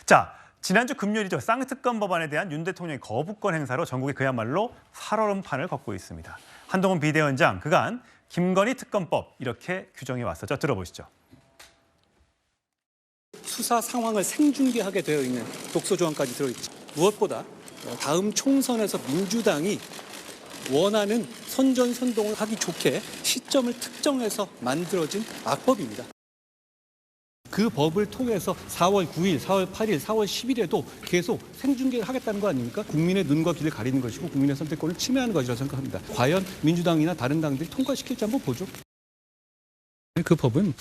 자, 지난주 금요일이죠. 쌍특검 법안에 대한 윤 대통령의 거부권 행사로 전국에 그야말로 살얼음판을 걷고 있습니다. 한동훈 비대위원장 그간 김건희 특검법 이렇게 규정해 왔었죠. 들어보시죠. 수사 상황을 생중계하게 되어 있는 독소 조항까지 들어있죠. 무엇보다 다음 총선에서 민주당이 원하는 선전선동을 하기 좋게 시점을 특정해서 만들어진 악법입니다. 그 법을 통해서 4월 9일, 4월 8일, 4월 10일에도 계속 생중계를 하겠다는 거 아닙니까? 국민의 눈과 귀를 가리는 것이고 국민의 선택권을 침해하는 것이라고 생각합니다. 과연 민주당이나 다른 당들이 통과시킬지 한번 보죠. 그 법은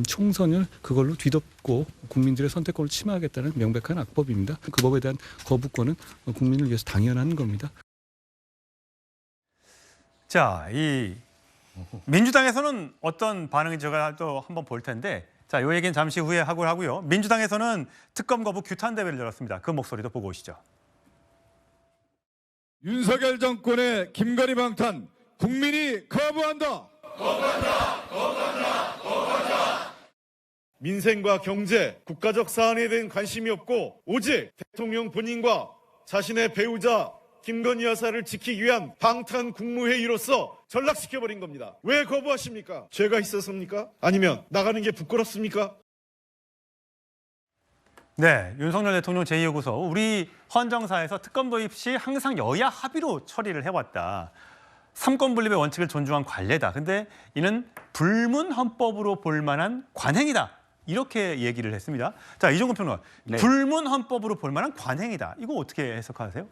총선을 그걸로 뒤덮고 국민들의 선택권을 침해하겠다는 명백한 악법입니다. 그 법에 대한 거부권은 국민을 위해서 당연한 겁니다. 자, 이 민주당에서는 어떤 반응인지 제가 또 한번 볼 텐데, 자, 이 얘기는 잠시 후에 하고요. 민주당에서는 특검 거부 규탄 대회를 열었습니다. 그 목소리도 보고 오시죠. 윤석열 정권의 김건희 방탄 국민이 거부한다. 민생과 경제, 국가적 사안에 대한 관심이 없고 오직 대통령 본인과 자신의 배우자 김건희 여사를 지키기 위한 방탄 국무회의로서 전락시켜버린 겁니다. 왜 거부하십니까? 죄가 있었습니까? 아니면 나가는 게 부끄럽습니까? 네, 윤석열 대통령 제2요구서 우리 헌정사에서 특검 도입 시 항상 여야 합의로 처리를 해왔다. 삼권 분립의 원칙을 존중한 관례다. 근데 이는 불문 헌법으로 볼 만한 관행이다. 이렇게 얘기를 했습니다. 자, 이종근 평론가, 네. 불문 헌법으로 볼 만한 관행이다. 이거 어떻게 해석하세요?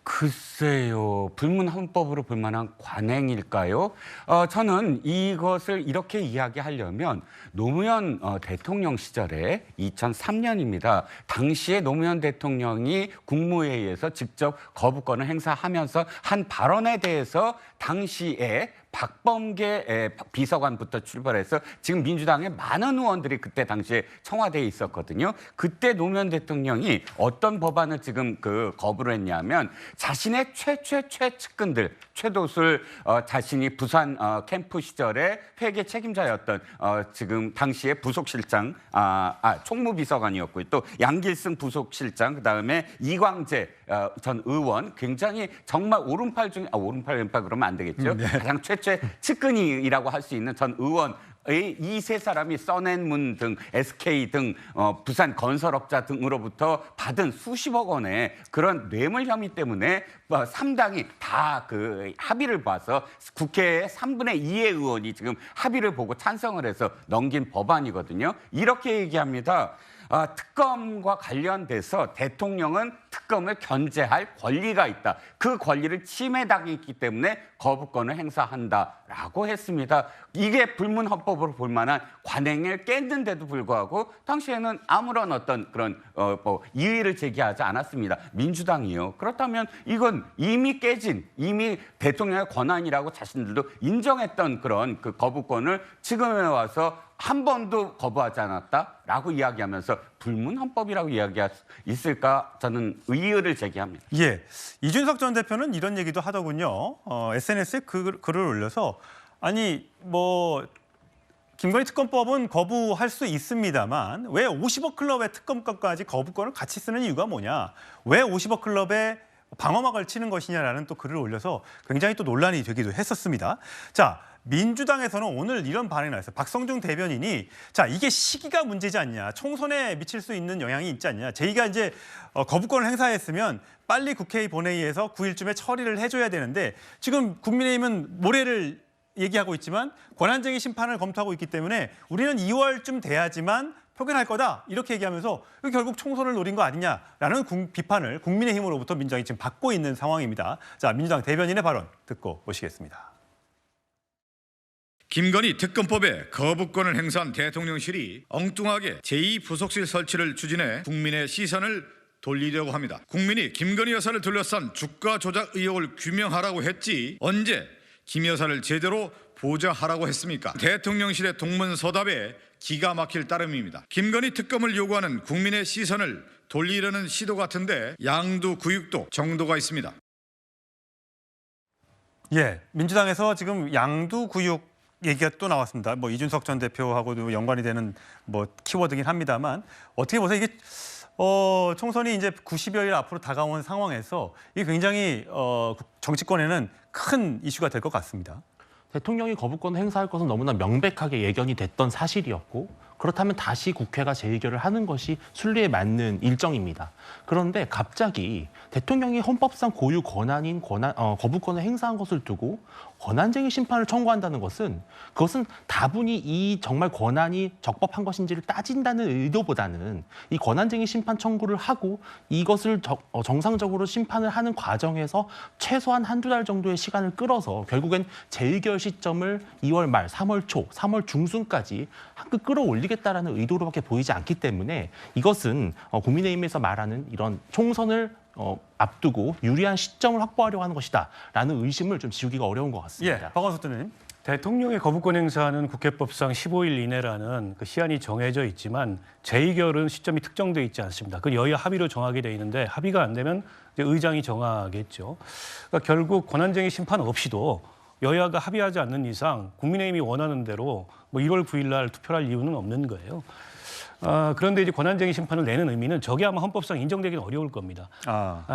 글쎄요. 불문 헌법으로 볼 만한 관행일까요? 저는 이것을 이렇게 이야기하려면 노무현 대통령 시절에 2003년입니다. 당시에 노무현 대통령이 국무회의에서 직접 거부권을 행사하면서 한 발언에 대해서 당시에 박범계 비서관부터 출발해서 지금 민주당의 많은 의원들이 그때 당시에 청와대에 있었거든요. 그때 노무현 대통령이 어떤 법안을 지금 거부를 했냐면 자신의 최측근들, 최도술 자신이 부산 캠프 시절에 회계 책임자였던 지금 당시에 부속실장, 총무비서관이었고요. 또 양길승 부속실장, 그다음에 이광재 전 의원, 굉장히 정말 오른팔 중에 왼팔 그러면 안 되겠죠. 네. 가장 측근이라고 할 수 있는 전 의원 이 세 사람이 써낸문 등 SK 등 부산 건설업자 등으로부터 받은 수십억 원의 그런 뇌물 혐의 때문에 3당이 다 합의를 봐서 국회의 3분의 2의 의원이 지금 합의를 보고 찬성을 해서 넘긴 법안이거든요. 이렇게 얘기합니다. 특검과 관련돼서 대통령은 특검을 견제할 권리가 있다. 그 권리를 침해당했기 때문에 거부권을 행사한다라고 했습니다. 이게 불문헌법으로 볼 만한 관행을 깼는데도 불구하고 당시에는 아무런 어떤 그런 이의를 제기하지 않았습니다. 민주당이요. 그렇다면 이건 이미 깨진, 이미 대통령의 권한이라고 자신들도 인정했던 그런 거부권을 지금에 와서 한 번도 거부하지 않았다라고 이야기하면서 불문헌법이라고 이야기할 수 있을까? 저는 의의를 제기합니다. 예, 이준석 전 대표는 이런 얘기도 하더군요. SNS에 글을 올려서 아니 김건희 특검법은 거부할 수 있습니다만 왜 50억 클럽의 특검법까지 거부권을 같이 쓰는 이유가 뭐냐? 왜 50억 클럽에 방어막을 치는 것이냐라는 또 글을 올려서 굉장히 또 논란이 되기도 했었습니다. 자, 민주당에서는 오늘 이런 반응이 나왔어요. 박성중 대변인이 자, 이게 시기가 문제지 않냐. 총선에 미칠 수 있는 영향이 있지 않냐. 저희가 이제 거부권을 행사했으면 빨리 국회 본회의에서 9일쯤에 처리를 해줘야 되는데 지금 국민의힘은 모레를 얘기하고 있지만 권한쟁의 심판을 검토하고 있기 때문에 우리는 2월쯤 돼야지만 표결할 거다 이렇게 얘기하면서 결국 총선을 노린 거 아니냐라는 비판을 국민의힘으로부터 민주당이 지금 받고 있는 상황입니다. 자, 민주당 대변인의 발언 듣고 오시겠습니다. 김건희 특검법에 거부권을 행사한 대통령실이 엉뚱하게 제2부속실 설치를 추진해 국민의 시선을 돌리려고 합니다. 국민이 김건희 여사를 둘러싼 주가 조작 의혹을 규명하라고 했지 언제 김 여사를 제대로 보좌하라고 했습니까? 대통령실의 동문서답에 기가 막힐 따름입니다. 김건희 특검을 요구하는 국민의 시선을 돌리려는 시도 같은데 양두구육도 정도가 있습니다. 예, 민주당에서 지금 양두구육 얘기가 또 나왔습니다. 이준석 전 대표하고도 연관이 되는 키워드긴 합니다만 어떻게 보세요? 이게 총선이 이제 90여일 앞으로 다가온 상황에서 이게 굉장히 정치권에는 큰 이슈가 될 것 같습니다. 대통령이 거부권을 행사할 것은 너무나 명백하게 예견이 됐던 사실이었고 그렇다면 다시 국회가 재의결을 하는 것이 순리에 맞는 일정입니다. 그런데 갑자기 대통령이 헌법상 고유 권한인 거부권을 행사한 것을 두고 권한쟁의 심판을 청구한다는 것은 그것은 다분히 이 정말 권한이 적법한 것인지를 따진다는 의도보다는 이 권한쟁의 심판 청구를 하고 이것을 정상적으로 심판을 하는 과정에서 최소한 한두 달 정도의 시간을 끌어서 결국엔 재의결 시점을 2월 말, 3월 초, 3월 중순까지 한껏 끌어올리겠다라는 의도로밖에 보이지 않기 때문에 이것은 국민의힘에서 말하는 이런 총선을 앞두고 유리한 시점을 확보하려고 하는 것이다라는 의심을 좀 지우기가 어려운 것 같습니다. 예, 박원석 대표님. 대통령의 거부권 행사는 국회법상 15일 이내라는 그 시한이 정해져 있지만 재의결은 시점이 특정돼 있지 않습니다. 그 여야 합의로 정하게 돼 있는데 합의가 안 되면 이제 의장이 정하겠죠. 그러니까 결국 권한쟁의 심판 없이도 여야가 합의하지 않는 이상 국민의힘이 원하는 대로 뭐 1월 9일 날 투표할 이유는 없는 거예요. 그런데 이제 권한쟁의 심판을 내는 의미는 저게 아마 헌법상 인정되기는 어려울 겁니다.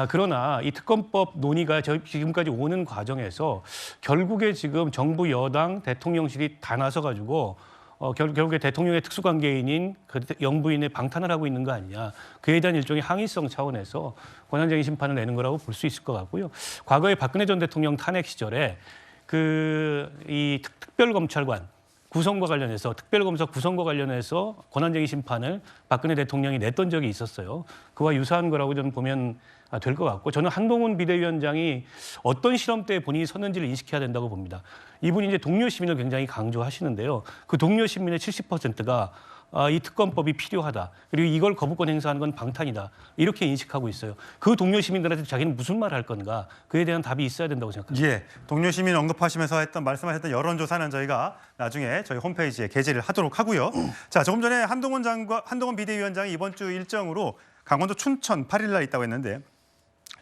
그러나 이 특검법 논의가 지금까지 오는 과정에서 결국에 지금 정부 여당 대통령실이 다 나서가지고 결국에 대통령의 특수관계인인 그 영부인의 방탄을 하고 있는 거 아니냐. 그에 대한 일종의 항의성 차원에서 권한쟁의 심판을 내는 거라고 볼 수 있을 것 같고요. 과거에 박근혜 전 대통령 탄핵 시절에 이 특별검찰관 구성과 관련해서 특별검사 구성과 관련해서 권한쟁의 심판을 박근혜 대통령이 냈던 적이 있었어요. 그와 유사한 거라고 저는 보면 될 것 같고 저는 한동훈 비대위원장이 어떤 시점대에 본인이 섰는지를 인식해야 된다고 봅니다. 이분이 이제 동료 시민을 굉장히 강조하시는데요. 그 동료 시민의 70%가 이 특검법이 필요하다. 그리고 이걸 거부권 행사하는 건 방탄이다. 이렇게 인식하고 있어요. 그 동료 시민들한테 자기는 무슨 말을 할 건가. 그에 대한 답이 있어야 된다고 생각합니다. 예, 동료 시민 언급하시면서 말씀하셨던 여론조사는 저희가 나중에 저희 홈페이지에 게재를 하도록 하고요. 자, 조금 전에 한동훈 비대위원장이 이번 주 일정으로 강원도 춘천 8일 날 있다고 했는데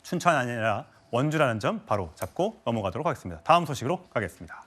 춘천 아니라 원주라는 점 바로 잡고 넘어가도록 하겠습니다. 다음 소식으로 가겠습니다.